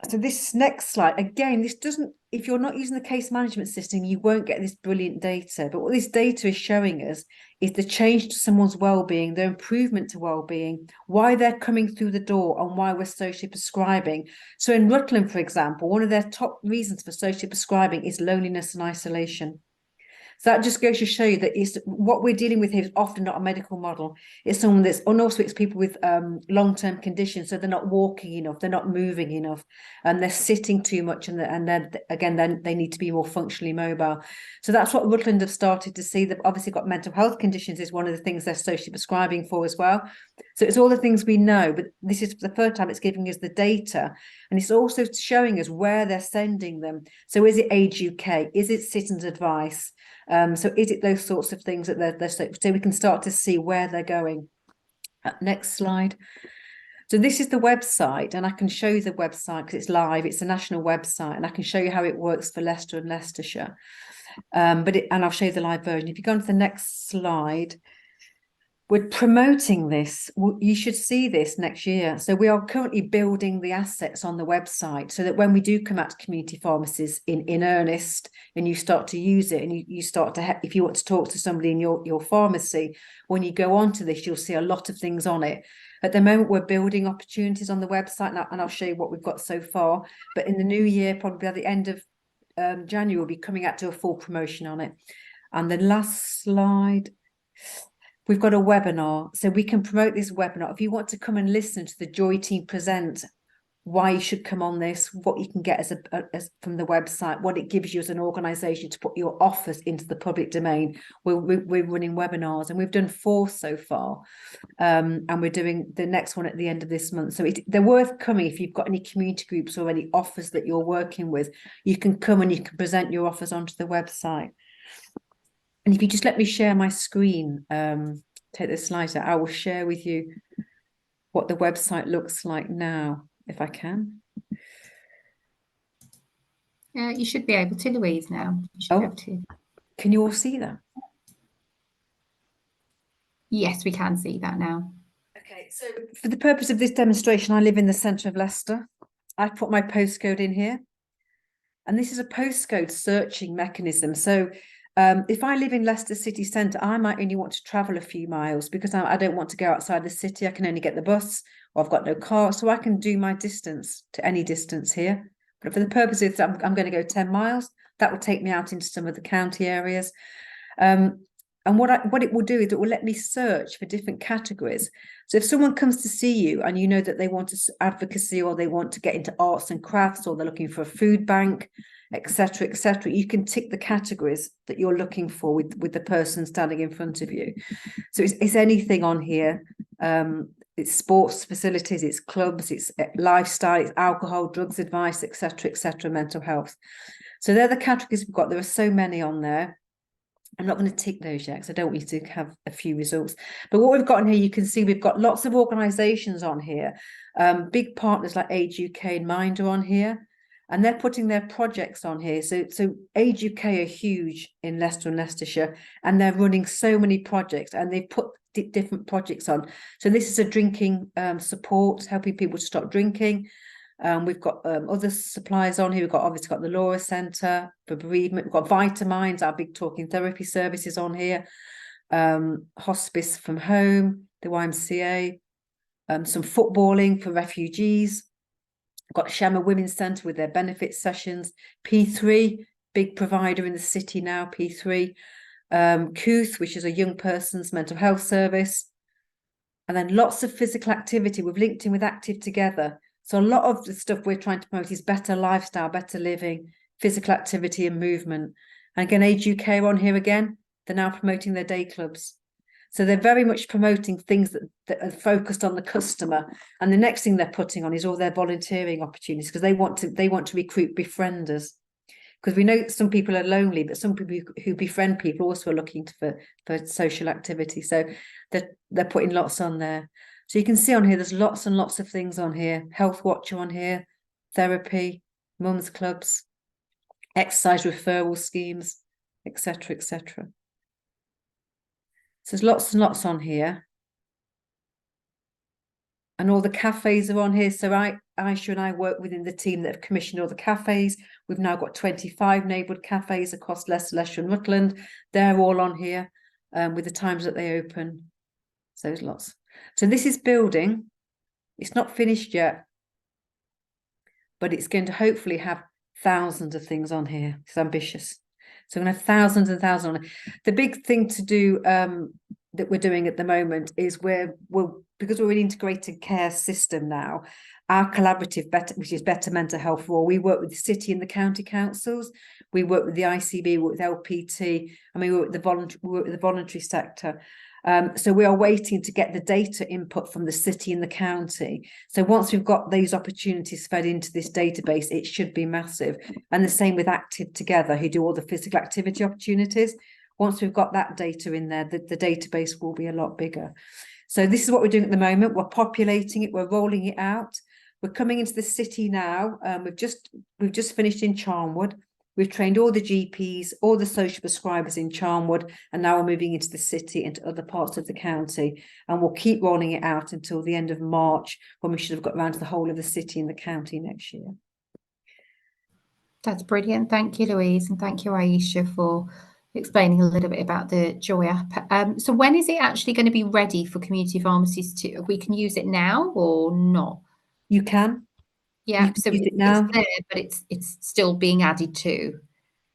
So this next slide, again, this doesn't, if you're not using the case management system, you won't get this brilliant data. But what this data is showing us is the change to someone's well-being, their improvement to well-being, why they're coming through the door, and why we're socially prescribing. So in Rutland, for example, one of their top reasons for socially prescribing is loneliness and isolation. So that just goes to show you that what we're dealing with here is often not a medical model. It's someone that's, and also it's people with long-term conditions, so they're not walking enough, they're not moving enough, and they're sitting too much, and then they need to be more functionally mobile. So that's what Rutland have started to see. They've obviously got mental health conditions is one of the things they're socially prescribing for as well. So it's all the things we know, but this is the third time it's giving us the data, and it's also showing us where they're sending them. So is it Age UK? Is it Citizens Advice? So is it those sorts of things that they're so we can start to see where they're going. Next slide. So this is the website, and I can show you the website because it's live. It's a national website, and I can show you how it works for Leicester and Leicestershire. And I'll show you the live version. If you go on to the next slide, we're promoting this. You should see this next year. So we are currently building the assets on the website so that when we do come out to community pharmacies in earnest, and you start to use it, and you start to, if you want to talk to somebody in your pharmacy, when you go onto this, you'll see a lot of things on it. At the moment, we're building opportunities on the website, and I'll show you what we've got so far. But in the new year, probably at the end of January, we'll be coming out to a full promotion on it. And the last slide. We've got a webinar, so we can promote this webinar. If you want to come and listen to the Joy team present why you should come on this, what you can get as from the website, what it gives you as an organisation to put your offers into the public domain. We're running webinars, and we've done 4 so far, and we're doing the next one at the end of this month. So they're worth coming. If you've got any community groups or any offers that you're working with, you can come and you can present your offers onto the website. And if you just let me share my screen, take the slides out, I will share with you what the website looks like now, if I can. You should be able to, Louise, now. You should be able to. Can you all see that? Yes, we can see that now. Okay, so for the purpose of this demonstration, I live in the centre of Leicester. I've put my postcode in here. And this is a postcode searching mechanism. So if I live in Leicester city centre, I might only want to travel a few miles because I don't want to go outside the city. I can only get the bus, or I've got no car, so I can do my distance to any distance here. But for the purposes, I'm going to go 10 miles. That will take me out into some of the county areas. And what it will do is it will let me search for different categories. So if someone comes to see you and you know that they want advocacy, or they want to get into arts and crafts, or they're looking for a food bank, etc., you can tick the categories that you're looking for with the person standing in front of you. So it's anything on here. It's sports facilities, it's clubs, it's lifestyle, it's alcohol, drugs advice, etc., mental health. So they're the categories we've got. There are so many on there. I'm not going to tick those yet because I don't want you to have a few results. But what we've got in here, you can see we've got lots of organisations on here. Big partners like Age UK and Mind are on here, and they're putting their projects on here. So Age UK are huge in Leicester and Leicestershire, and they're running so many projects, and they've put different projects on. So this is a drinking support, helping people to stop drinking. We've got other suppliers on here. We've obviously got the Laura Centre for bereavement. We've got Vitamines, our big talking therapy services on here. Hospice from Home, the YMCA, some footballing for refugees. We've got Shema Women's Centre with their benefit sessions. P3, big provider in the city now, P3. Cooth, which is a young person's mental health service. And then lots of physical activity. We've linked in with Active Together. So a lot of the stuff we're trying to promote is better lifestyle, better living, physical activity and movement. And again, Age UK are on here again. They're now promoting their day clubs. So they're very much promoting things that are focused on the customer. And the next thing they're putting on is all their volunteering opportunities, because they want to recruit befrienders. because we know some people are lonely, but some people who befriend people also are looking for social activity. So they're putting lots on there. So you can see on here, there's lots and lots of things on here. Health Watcher on here, therapy, mums clubs, exercise referral schemes, etc., etc. So there's lots and lots on here. And all the cafes are on here. So Aisha and I work within the team that have commissioned all the cafes. We've now got 25 neighbourhood cafes across Leicester and Rutland. They're all on here with the times that they open. So there's lots. So this is building. It's not finished yet, but it's going to hopefully have thousands of things on here. It's ambitious. So we're going to have thousands and thousands on it. The big thing to do that we're doing at the moment is because we're an integrated care system now, our collaborative which is Better Mental Health for All, we work with the city and the county councils, we work with the ICB, we work with LPT, and we work with the voluntary sector. So we are waiting to get the data input from the city and the county. So once we've got these opportunities fed into this database, it should be massive. And the same with Active Together, who do all the physical activity opportunities. Once we've got that data in there, the database will be a lot bigger. So this is what we're doing at the moment. We're populating it, we're rolling it out. We're coming into the city now. We've just finished in Charnwood. We've trained all the GPs, all the social prescribers in Charnwood, and now we're moving into the city, into other parts of the county. And we'll keep rolling it out until the end of March, when we should have got around to the whole of the city and the county next year. That's brilliant. Thank you, Louise, and thank you, Aisha, for explaining a little bit about the Joy app. So when is it actually going to be ready for community pharmacies to, we can use it now or not? You can. Yeah, you can so use it now. it's there, but it's still being added to.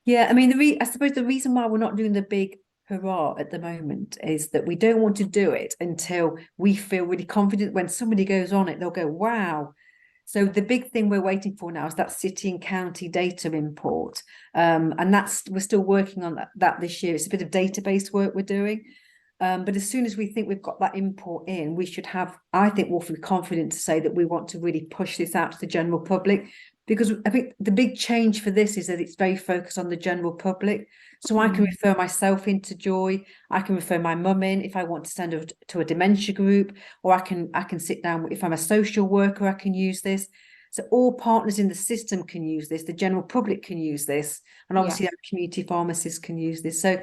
Yeah, I mean, I suppose the reason why we're not doing the big hurrah at the moment is that we don't want to do it until we feel really confident. When somebody goes on it, they'll go, wow. So the big thing we're waiting for now is that city and county data import. And we're still working on that this year. It's a bit of database work we're doing. But as soon as we think we've got that import in, we should have, I think we'll feel confident to say that we want to really push this out to the general public, because I think the big change for this is that it's very focused on the general public. So I can refer myself into Joy, I can refer my mum in if I want to send her to a dementia group, or I can sit down, if I'm a social worker, I can use this. So all partners in the system can use this, the general public can use this, and obviously our community pharmacists can use this. So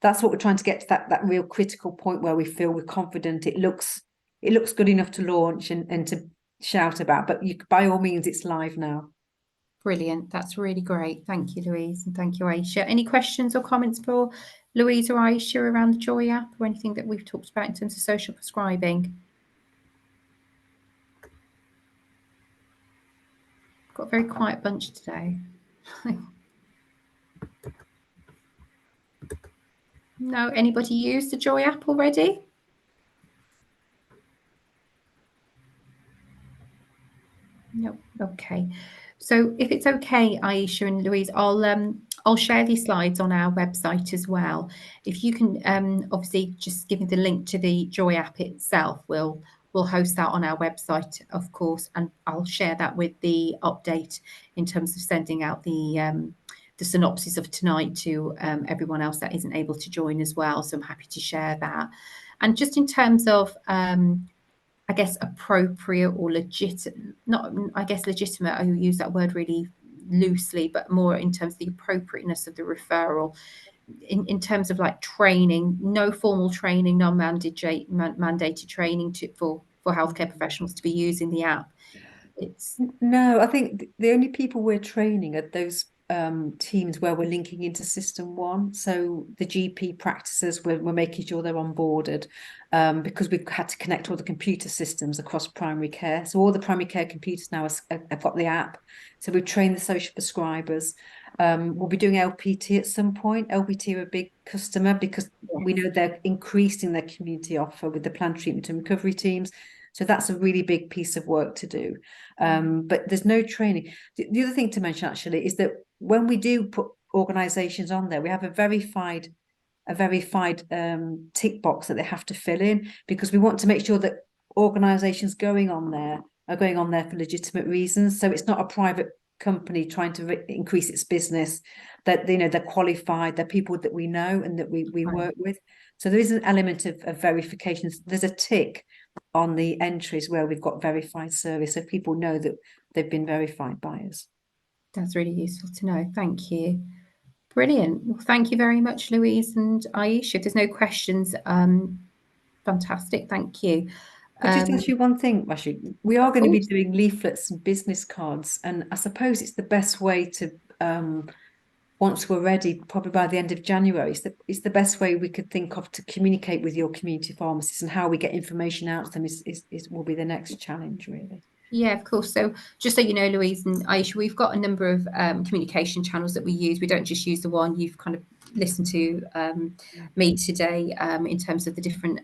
that's what we're trying to get to, that real critical point where we feel we're confident it looks good enough to launch and to shout about. But by all means, it's live now. Brilliant. That's really great. Thank you, Louise, and thank you, Aisha. Any questions or comments for Louise or Aisha around the Joy app or anything that we've talked about in terms of social prescribing? Got a very quiet bunch today. No, anybody used the Joy app already? No. Okay. So if it's okay, Aisha and Louise, I'll share these slides on our website as well. If you can obviously just give me the link to the Joy app itself, we'll host that on our website, of course, and I'll share that with the update in terms of sending out the synopsis of tonight to everyone else that isn't able to join as well. So I'm happy to share that. And just in terms of I guess appropriate or legitimate, legitimate, I use that word really loosely, but more in terms of the appropriateness of the referral. In terms of like training, no formal training, mandated training for healthcare professionals to be using the app. No, I think the only people we're training are those teams where we're linking into System 1. So the GP practices, we're making sure they're onboarded because we've had to connect all the computer systems across primary care. So all the primary care computers now have got the app. So we've trained the social prescribers. We'll be doing LPT at some point. LPT are a big customer because we know they're increasing their community offer with the planned treatment and recovery teams. So that's a really big piece of work to do. But there's no training. The other thing to mention actually is that when we do put organisations on there, we have a verified tick box that they have to fill in, because we want to make sure that organisations going on there are going on there for legitimate reasons. So it's not a private company trying to increase its business, that they're qualified, they're people that we know and that we work with. So there is an element of verification. There's a tick on the entries where we've got verified service, so people know that they've been verified by us. That's really useful to know. Thank you. Brilliant. Well, thank you very much, Louise and Aisha. If there's no questions, fantastic. Thank you. But just ask you one thing, Rashid. We are going to be doing leaflets and business cards, and I suppose it's the best way to, once we're ready, probably by the end of January, it's the best way we could think of to communicate with your community pharmacists, and how we get information out to them will be the next challenge, really. Yeah, of course. So just so you know, Louise and Aisha, we've got a number of communication channels that we use. We don't just use the one you've kind of listened to me today in terms of the different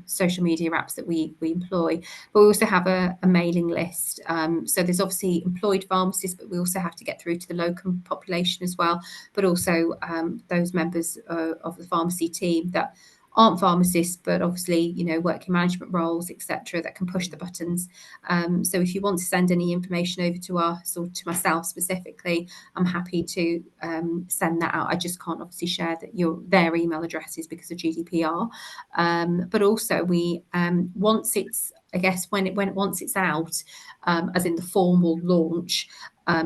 social media apps that we employ. But we also have a mailing list. So there's obviously employed pharmacists, but we also have to get through to the locum population as well. But also those members of the pharmacy team that aren't pharmacists, but obviously, work in management roles, etc., that can push the buttons. So if you want to send any information over to us or to myself specifically, I'm happy to send that out. I just can't obviously share their email addresses because of GDPR. But also we, once it's out, as in the formal launch,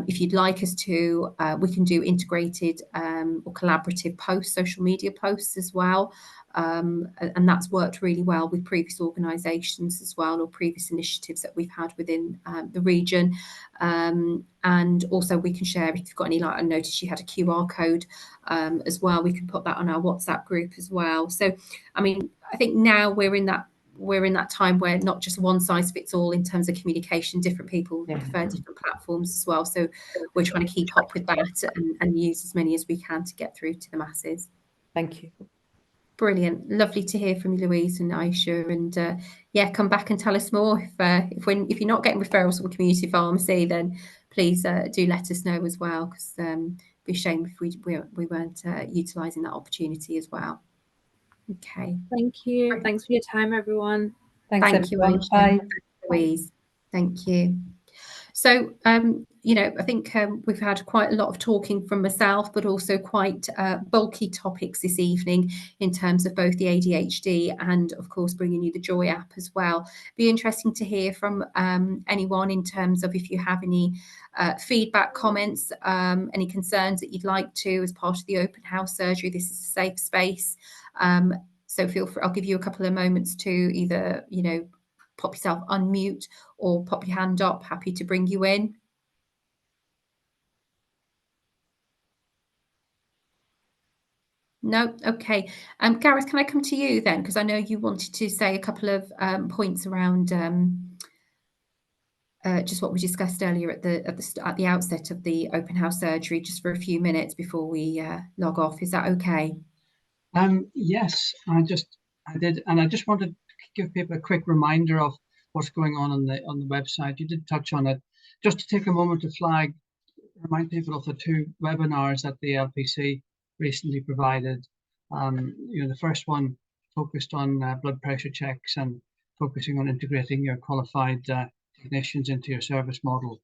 if you'd like us to, we can do integrated or collaborative posts, social media posts as well. And that's worked really well with previous organisations as well, or previous initiatives that we've had within the region. And also we can share, if you've got any, I noticed you had a QR code as well, we can put that on our WhatsApp group as well. So, I mean, I think now we're in that time where not just one size fits all in terms of communication. Different people prefer different platforms as well. So we're trying to keep up with that and use as many as we can to get through to the masses. Thank you. Brilliant. Lovely to hear from you, Louise and Aisha. And come back and tell us more. If you're not getting referrals from community pharmacy, then please do let us know as well, because it'd be a shame if we weren't utilising that opportunity as well. Okay. Thank you. Thanks for your time, everyone. Thank you, Aisha. Bye. Thanks, Louise. Thank you. So, I think we've had quite a lot of talking from myself, but also quite bulky topics this evening in terms of both the ADHD and, of course, bringing you the Joy app as well. Be interesting to hear from anyone in terms of if you have any feedback, comments, any concerns that you'd like to as part of the open house surgery. This is a safe space. So feel free, I'll give you a couple of moments to either, pop yourself unmute or pop your hand up. Happy to bring you in. No? Okay. Gareth, can I come to you then? Because I know you wanted to say a couple of points around just what we discussed earlier at the outset of the open house surgery, just for a few minutes before we log off. Is that okay? Yes, I did, and I just wanted to give people a quick reminder of what's going on the website. You did touch on it. Just to take a moment to remind people of the two webinars that the LPC recently provided. The first one focused on blood pressure checks and focusing on integrating your qualified technicians into your service model.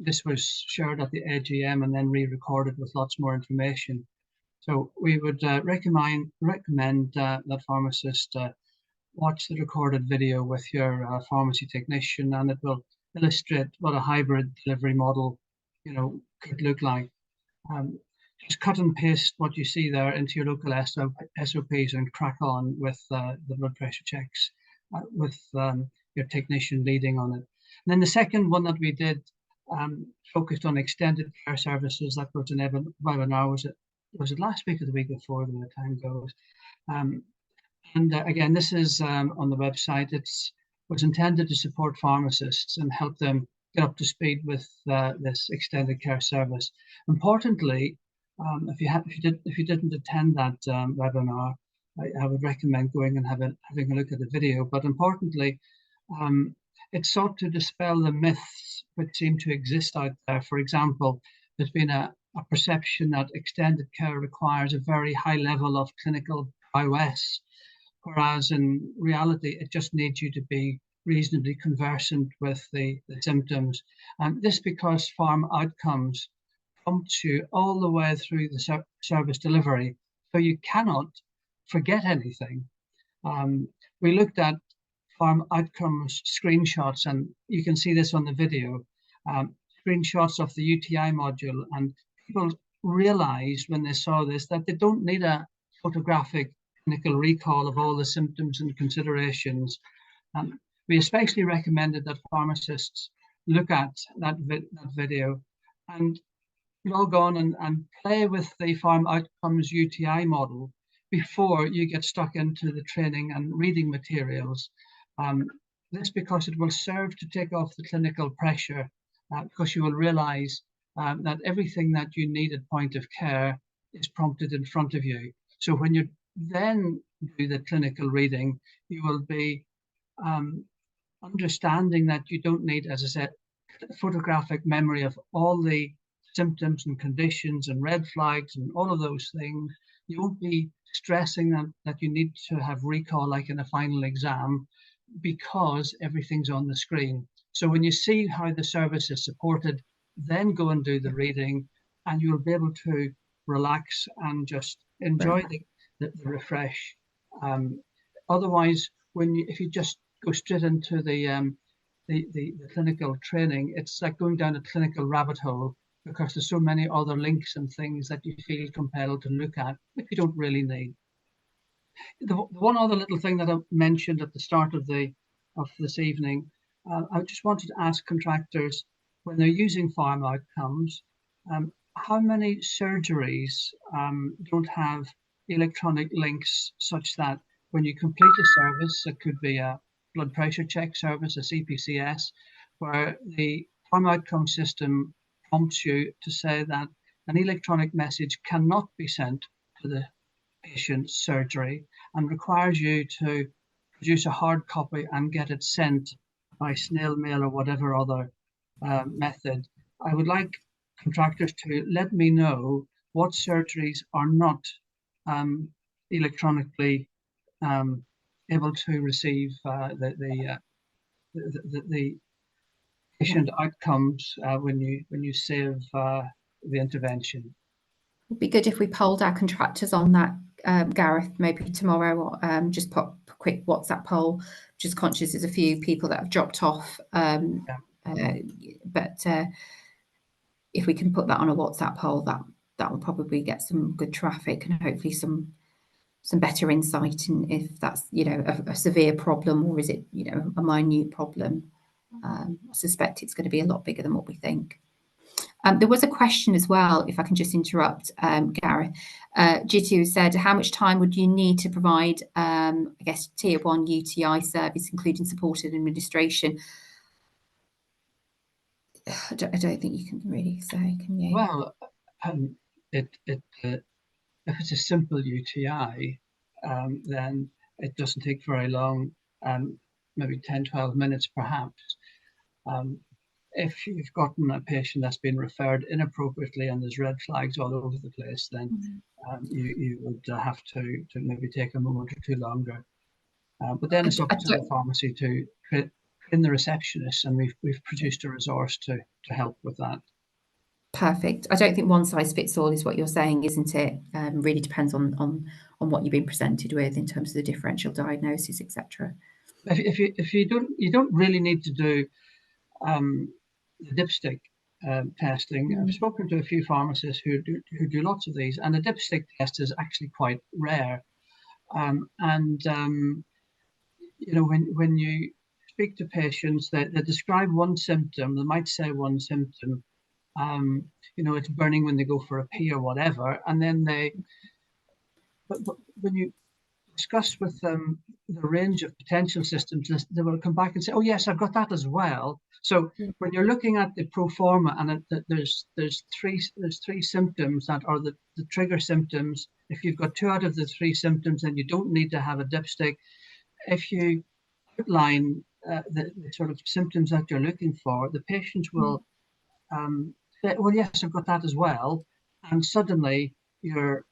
This was shared at the AGM and then re-recorded with lots more information. So we would recommend that pharmacists watch the recorded video with your pharmacy technician, and it will illustrate what a hybrid delivery model, could look like. Just cut and paste what you see there into your local SOPs and crack on with the blood pressure checks with your technician leading on it. And then the second one that we did focused on extended care services. That was an webinar. Was it last week or the week before, the time goes? Again, this is on the website. It was intended to support pharmacists and help them get up to speed with this extended care service. Importantly, if you didn't attend that webinar, I would recommend going and having a look at the video. But importantly, it sought to dispel the myths which seem to exist out there. For example, there's been a perception that extended care requires a very high level of clinical prowess, whereas in reality, it just needs you to be reasonably conversant with the symptoms. And this because farm outcomes prompt you all the way through the service delivery, so you cannot forget anything. We looked at farm outcomes screenshots, and you can see this on the video, screenshots of the UTI module, and people realized when they saw this that they don't need a photographic clinical recall of all the symptoms and considerations. We especially recommended that pharmacists look at that video and log on and play with the farm outcomes UTI model before you get stuck into the training and reading materials. This because it will serve to take off the clinical pressure, because you will realize that everything that you need at point of care is prompted in front of you. So when you then do the clinical reading, you will be understanding that you don't need, as I said, photographic memory of all the symptoms and conditions and red flags and all of those things. You won't be stressing that you need to have recall like in a final exam, because everything's on the screen. So when you see how the service is supported, then go and do the reading, and you'll be able to relax and just enjoy the refresh. Otherwise, if you just go straight into the clinical training, it's like going down a clinical rabbit hole, because there's so many other links and things that you feel compelled to look at, which you don't really need. The one other little thing that I mentioned at the start of this evening, I just wanted to ask contractors, when they're using farm outcomes, how many surgeries don't have electronic links such that when you complete a service, it could be a blood pressure check service, a CPCS, where the farm outcome system prompts you to say that an electronic message cannot be sent to the patient's surgery, and requires you to produce a hard copy and get it sent by snail mail or whatever other method. I would like contractors to let me know what surgeries are not electronically able to receive the patient outcomes when you save the intervention. It'd be good if we polled our contractors on that, Gareth, maybe tomorrow, or just put a quick WhatsApp poll. Just conscious there's a few people that have dropped off, but if we can put that on a WhatsApp poll, that will probably get some good traffic and hopefully some better insight in if that's a severe problem, or is it a minute problem. I suspect it's going to be a lot bigger than what we think. There was a question as well, if I can just interrupt, Gareth. Jitu said, how much time would you need to provide, I guess, tier 1 UTI service, including supported administration? I don't think you can really say, can you? Well, if it's a simple UTI, then it doesn't take very long, maybe 10, 12 minutes perhaps. If you've gotten a patient that's been referred inappropriately and there's red flags all over the place, then you would have to maybe take a moment or two longer. But then it's up to the pharmacy to train the receptionist, and we've produced a resource to help with that. Perfect. I don't think one size fits all is what you're saying, isn't it? Really depends on what you've been presented with in terms of the differential diagnosis, etc. If you don't really need to do the dipstick testing. I've spoken to a few pharmacists who do lots of these, and a dipstick test is actually quite rare. When you speak to patients, they describe one symptom. They might say one symptom. It's burning when they go for a pee or whatever, and then but when you discuss with them the range of potential systems, they will come back and say, "Oh yes, I've got that as well." So when you're looking at the pro forma, and there's three symptoms that are the trigger symptoms. If you've got 2 out of the 3 symptoms, then you don't need to have a dipstick. If you outline the sort of symptoms that you're looking for, the patient will say, "Well, yes, I've got that as well," and suddenly you're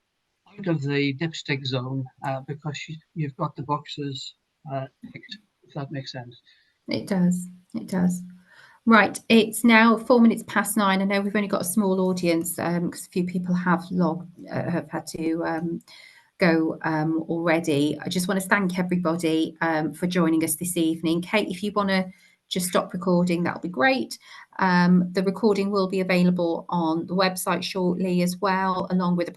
out of the dipstick zone because you've got the boxes ticked, if that makes sense. It does. It does. Right, it's now 4 minutes past 9. I know we've only got a small audience because a few people have have had to go already. I just want to thank everybody for joining us this evening. Kate, if you want to just stop recording, that'll be great. The recording will be available on the website shortly as well, along with a